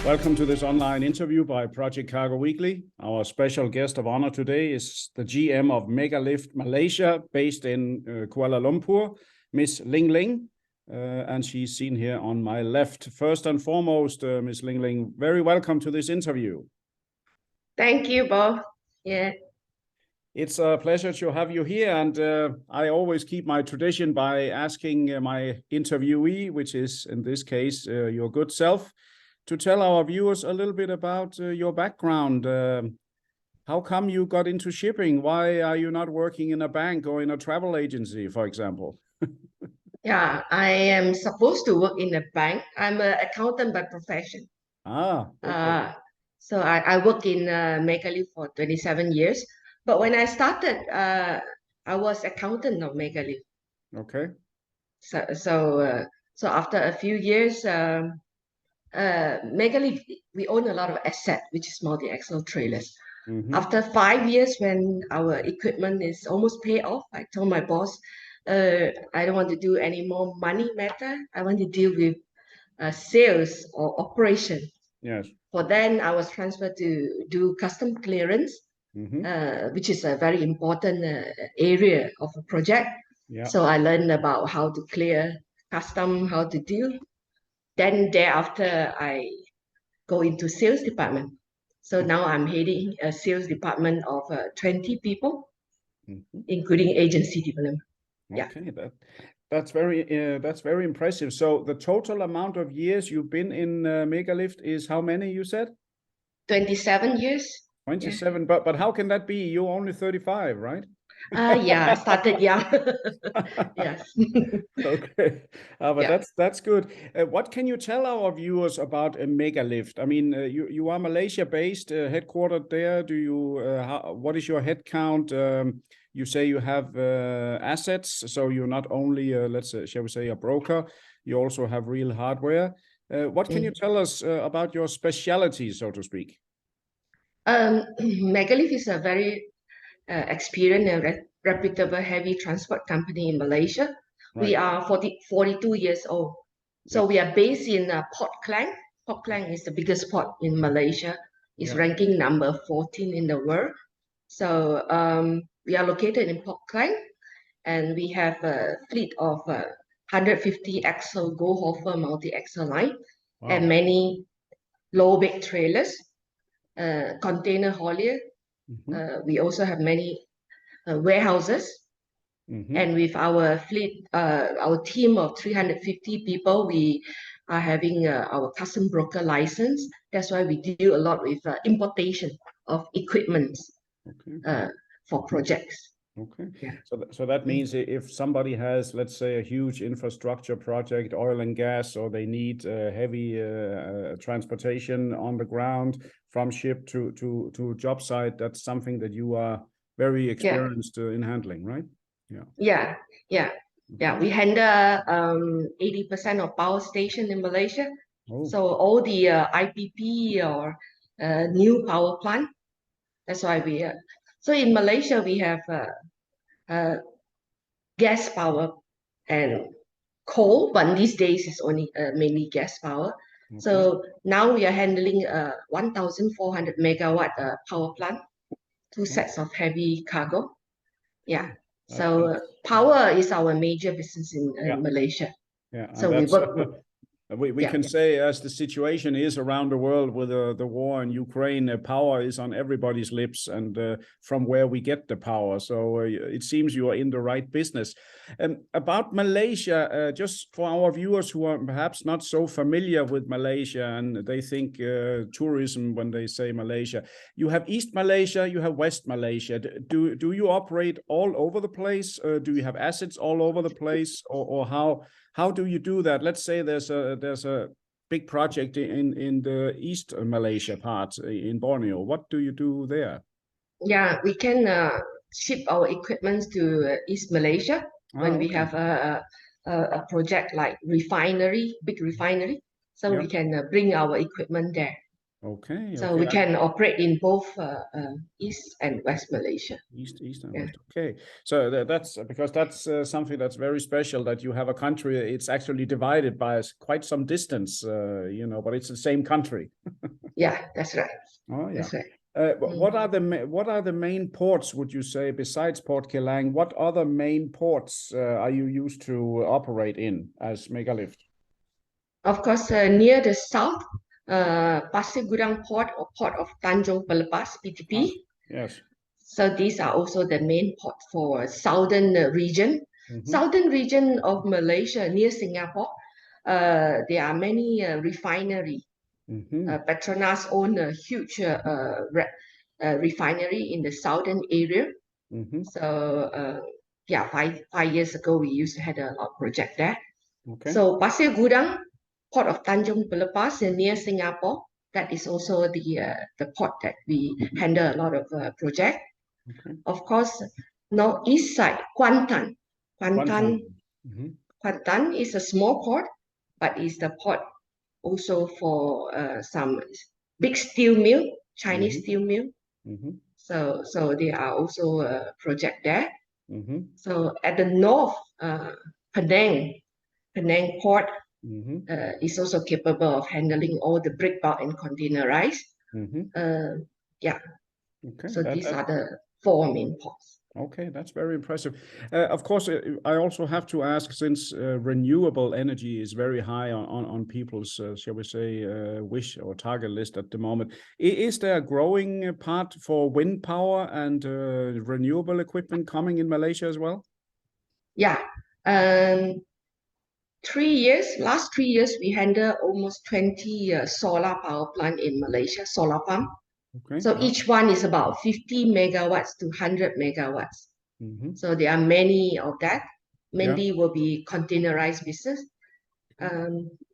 Welcome to this online interview by Project Cargo Weekly. Our special guest of honor today is the GM of MegaLift Malaysia, based in Kuala Lumpur, Miss Ling, and she's seen here on my left. First and foremost, Miss Ling, very welcome to this interview. Thank you, Bob. Yeah. It's a pleasure to have you here, and I always keep my tradition by asking my interviewee, which is in this case your good self, to tell our viewers a little bit about your background. How come you got into shipping? Why are you not working in a bank or in a travel agency, for example? Yeah, I am supposed to work in a bank. I'm an accountant by profession. Okay. So I work in MegaLift for 27 years. But when I started, I was accountant of MegaLift. Okay. So after a few years, MegaLift, we own a lot of asset, which is multi-axle trailers. After 5 years, when our equipment is almost paid off, I told my boss, I don't want to do any more money matter. I want to deal with sales or operation. Yes. For then, I was transferred to do custom clearance, which is a very important area of a project. Yeah. So I learned about how to clear custom, how to deal. Then thereafter, I go into sales department. So now I'm heading a sales department of 20 people, including agency development. Okay, that's very impressive. So the total amount of years you've been in MegaLift is how many, you said? 27 years. 27, yeah. But how can that be? You're only 35, right? Yeah, I started young. Yes. Okay, but that's good. What can you tell our viewers about MegaLift? I mean, you are Malaysia-based, headquartered there. Do you? What is your head count? You say you have assets, so you're not only, let's say, shall we say, a broker. You also have real hardware. What can you tell us about your specialty, so to speak? MegaLift is a very experienced and reputable heavy transport company in Malaysia. Right. We are 42 years old. So we are based in Port Klang. Port Klang is the biggest port in Malaysia. It's ranking number 14 in the world. So we are located in Port Klang, and we have a fleet of 150 axle Go-Hofer multi-axle line and many low-bed trailers, container haulier. We also have many warehouses, and with our fleet, our team of 350 people, we are having our custom broker license. That's why we deal a lot with importation of equipment for projects. Okay. Yeah. So that means if somebody has, let's say, a huge infrastructure project, oil and gas, or they need heavy transportation on the ground from ship to job site, that's something that you are very experienced in handling, right? Yeah. We handle 80% of power station in Malaysia. So all the IPP or new power plant. That's why we so in Malaysia we have gas power and coal, but these days it's only mainly gas power. So now we are handling 1,400 megawatt power plant, 2 sets of heavy cargo. Yeah. So power is our major business in Malaysia. Yeah. So we work. We can say, as the situation is around the world with the war in Ukraine, power is on everybody's lips, and from where we get the power. So it seems you are in the right business. About Malaysia, just for our viewers who are perhaps not so familiar with Malaysia and they think tourism when they say Malaysia, you have East Malaysia, you have West Malaysia. Do you operate all over the place? Do you have assets all over the place, or how do you do that? Let's say there's a big project in the East Malaysia part in Borneo. What do you do there? Yeah, we can ship our equipment to East Malaysia when we have a project like refinery, big refinery. So we can bring our equipment there. Okay. So Okay. we can operate in both East and West Malaysia. East and Yeah. West. Okay. So that's because that's something that's very special, that you have a country. It's actually divided by quite some distance, you know, but it's the same country. Yeah, that's right. Oh, yeah. That's right. What are the main ports, would you say, besides Port Kelang? What other main ports are you used to operate in as MegaLift? Of course, near the south, Pasir Gudang Port or Port of Tanjung Pelepas, PTP. Ah, yes. So these are also the main port for southern region. Mm-hmm. Southern region of Malaysia near Singapore, there are many refinery. Mm-hmm. Petronas own a huge refinery in the southern area. Mm-hmm. So yeah, five years ago we used to have a lot of project there. Okay. So Pasir Gudang, Port of Tanjung Pelepas near Singapore, that is also the port that we handle a lot of project. Okay. Of course, now east side, Kuantan. Mm-hmm. Kuantan is a small port, but is the port also for some big steel mill, Chinese steel mill. Mm-hmm. So there are also a project there. Mm-hmm. So at the north, Penang port is also capable of handling all the brick bulk and containerized. Yeah. Okay. So these are the four main ports. Okay, that's very impressive. Of course, I also have to ask, since renewable energy is very high on people's, shall we say, wish or target list at the moment, is there a growing part for wind power and renewable equipment coming in Malaysia as well? Yeah. Last 3 years, we handle almost 20 solar power plant in Malaysia, solar pump. Okay. So each one is about 50 megawatts to 100 megawatts. So there are many of that. Mainly will be containerized business.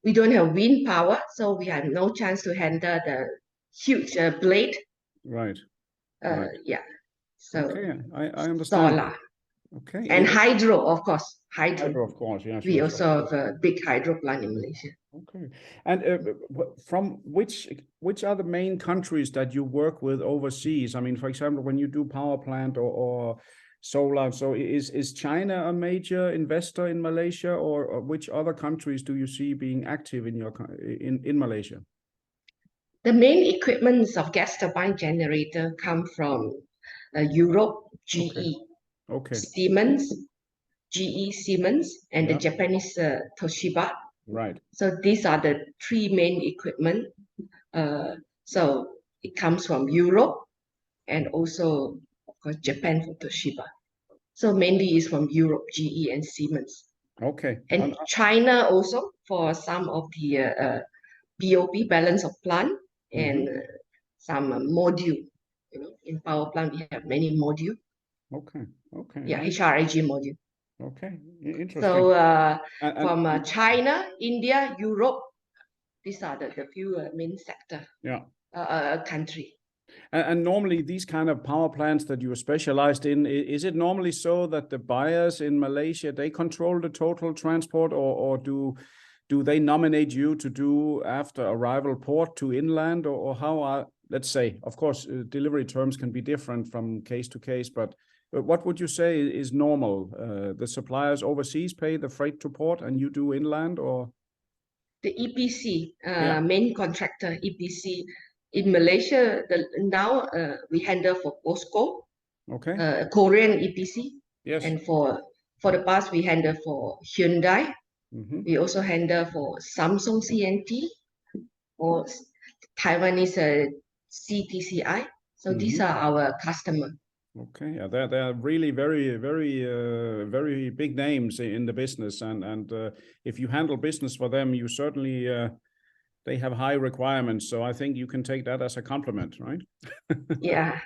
We don't have wind power, so we have no chance to handle the huge blade. Right. Yeah. So okay, I understand. Solar. Okay. And hydro, of course. Hydro, of course, yes. We yes, also have a big hydro plant in Malaysia. Okay. And from which are the main countries that you work with overseas? I mean, for example, when you do power plant or solar, so is China a major investor in Malaysia, or which other countries do you see being active in your in Malaysia? The main equipments of gas turbine generator come from Europe, GE, Okay. Siemens, and the Japanese Toshiba. Right. So these are the three main equipment. So it comes from Europe and also, of course, Japan for Toshiba. So mainly is from Europe, GE and Siemens. Okay. And China also for some of the BOP, balance of plant, and some module. In power plant we have many module. Okay. Okay. Yeah, HRIG module. Okay. Interesting. So from China, India, Europe, these are the few main sector. Country. And normally these kind of power plants that you are specialized in, is it normally so that the buyers in Malaysia, they control the total transport, or do they nominate you to do after arrival port to inland, or how are, let's say, of course, delivery terms can be different from case to case, but what would you say is normal? The suppliers overseas pay the freight to port and you do inland, or? The EPC, main contractor, EPC. In Malaysia, now we handle for POSCO, Korean EPC. Yes. And for the past, we handle for Hyundai. We also handle for Samsung CNT or Taiwanese CTCI. So these are our customers. Okay, yeah, they're really very, very, very big names in the business, and if you handle business for them, you certainly they have high requirements. So I think you can take that as a compliment, right? Yeah.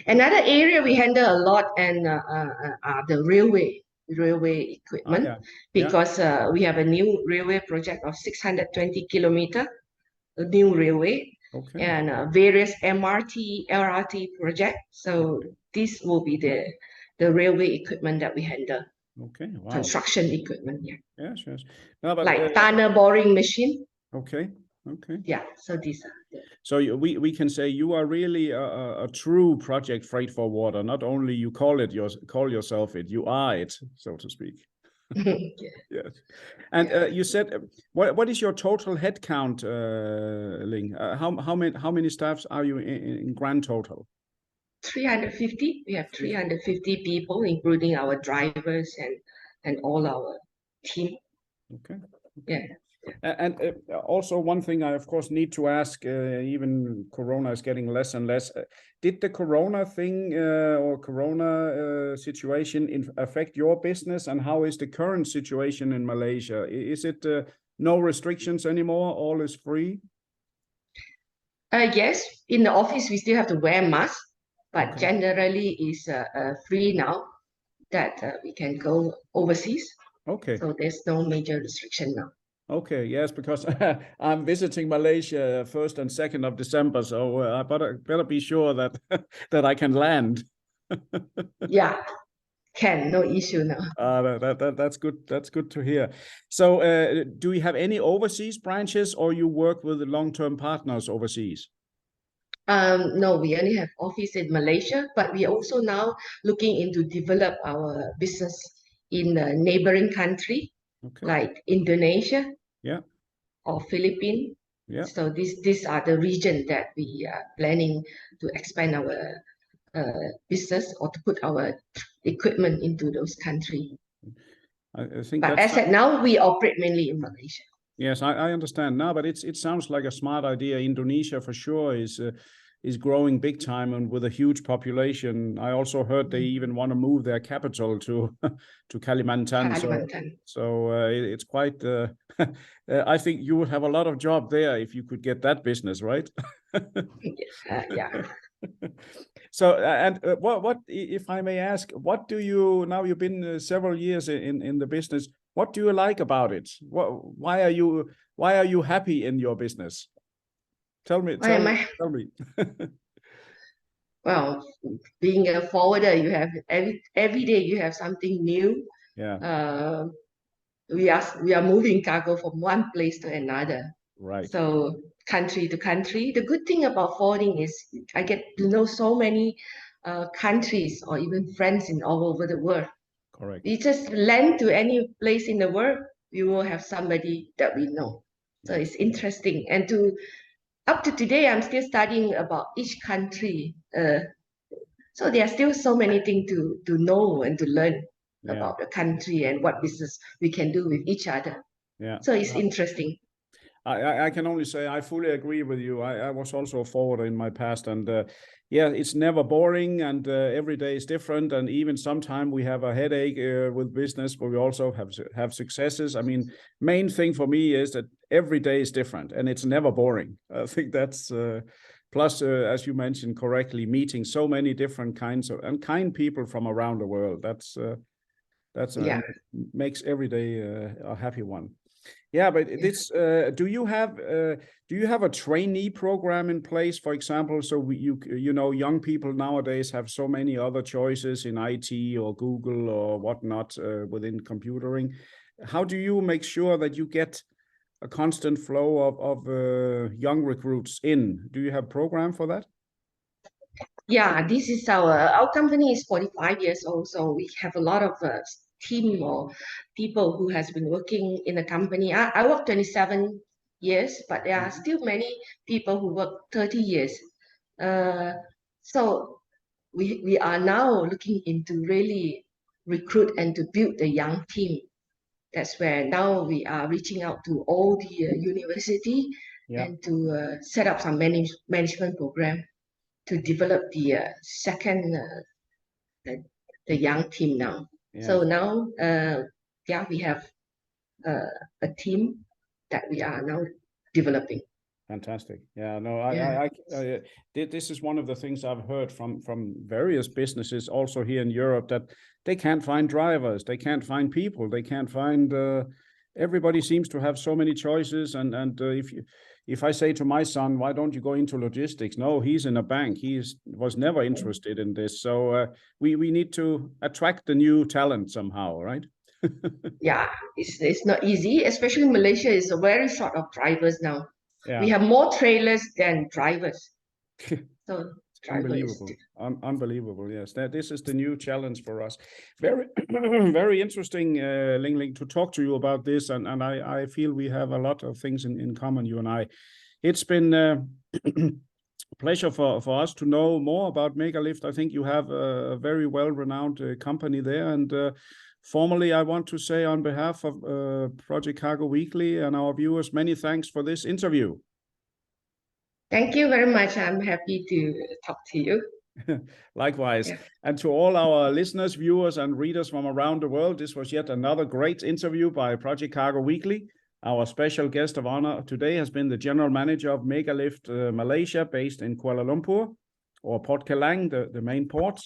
Another area we handle a lot and are the railway equipment, because we have a new railway project of 620 kilometer, a new railway, and various MRT, LRT project. So this will be the railway equipment that we handle. Okay, wow. Construction equipment, Yes. No, but, like tunnel boring machine. Okay. Yeah, so these are So we can say you are really a true project freight forwarder. Not only you call yourself it, you are it, so to speak. Yes. And you said, what is your total headcount, Ling? How many staffs are you in grand total? 350. We have 350 people, including our drivers and all our team. Okay. Yeah. And also one thing I of course need to ask, even Corona is getting less and less. Did the Corona thing or Corona situation affect your business, and how is the current situation in Malaysia? Is it no restrictions anymore? All is free? Yes, in the office we still have to wear masks, but Okay. generally is free now that we can go overseas. Okay. So there's no major restriction now. Okay, yes, because I'm visiting Malaysia 1st and 2nd of December, so I better be sure that that I can land. Yeah, no issue now. That's good. That's good to hear. So, do you have any overseas branches, or you work with long-term partners overseas? No, we only have office in Malaysia, but we also now looking into develop our business in a neighboring country, like Indonesia, or Philippines. Yeah. So these are the region that we are planning to expand our business or to put our equipment into those countries. I think But that's as at now, we operate mainly in Malaysia. Yes, I understand now, but it sounds like a smart idea. Indonesia for sure is growing big time and with a huge population. I also heard they even want to move their capital to to Kalimantan. So it's quite. I think you would have a lot of job there if you could get that business, right? Yeah. So and what if I may ask, what do you now? You've been several years in the business. What do you like about it? Why are you happy in your business? Tell me. Well, being a forwarder, you have every day you have something new. Yeah. We are moving cargo from one place to another. Right. So country to country. The good thing about forwarding is I get to know so many countries or even friends in all over the world. Correct. We just land to any place in the world, we will have somebody that we know. So it's interesting. And up to today, I'm still studying about each country. So there are still so many things to know and to learn about the country and what business we can do with each other. Yeah. So it's interesting. I can only say I fully agree with you. I was also a forwarder in my past, and yeah, it's never boring, and every day is different. And even sometimes we have a headache with business, but we also have successes. I mean, main thing for me is that every day is different, and it's never boring. I think that's plus, as you mentioned correctly, meeting so many different kinds of and kind people from around the world. That's makes every day a happy one. Yeah, but this do you have a trainee program in place, for example? So you know, young people nowadays have so many other choices in IT or Google or whatnot within computering. How do you make sure that you get a constant flow of young recruits in? Do you have a program for that? Yeah, this is our company is 45 years old, so we have a lot of team or people who has been working in the company. I work 27 years, but there are still many people who work 30 years. So we are now looking into really recruit and to build the young team. That's where now we are reaching out to all the university and to set up some management program to develop the second the young team now. So now we have a team that we are now developing. Fantastic. Yeah, no, this is one of the things I've heard from various businesses also here in Europe, that they can't find drivers, they can't find people, they can't find everybody seems to have so many choices. And if I say to my son, why don't you go into logistics? No, he's in a bank. Was never interested in this. So we need to attract the new talent somehow, right? Yeah, it's not easy, especially Malaysia is very short of drivers now. We have more trailers than drivers. So Unbelievable. Unbelievable. Yes, this is the new challenge for us. Very, very interesting, Ling, to talk to you about this. And I feel we have a lot of things in common, you and I. It's been a pleasure for us to know more about MegaLift. I think you have a very well-renowned company there. And formally, I want to say on behalf of Project Cargo Weekly and our viewers, many thanks for this interview. Thank you very much. I'm happy to talk to you. Likewise. Yeah. And to all our listeners, viewers, and readers from around the world, this was yet another great interview by Project Cargo Weekly. Our special guest of honor today has been the general manager of MegaLift Malaysia, based in Kuala Lumpur, or Port Kelang, the main port.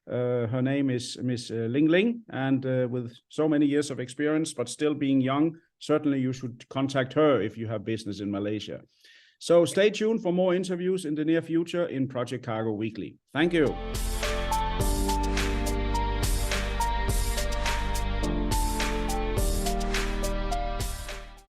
Her name is Miss Ling, and with so many years of experience, but still being young, certainly you should contact her if you have business in Malaysia. So stay tuned for more interviews in the near future in Project Cargo Weekly. Thank you.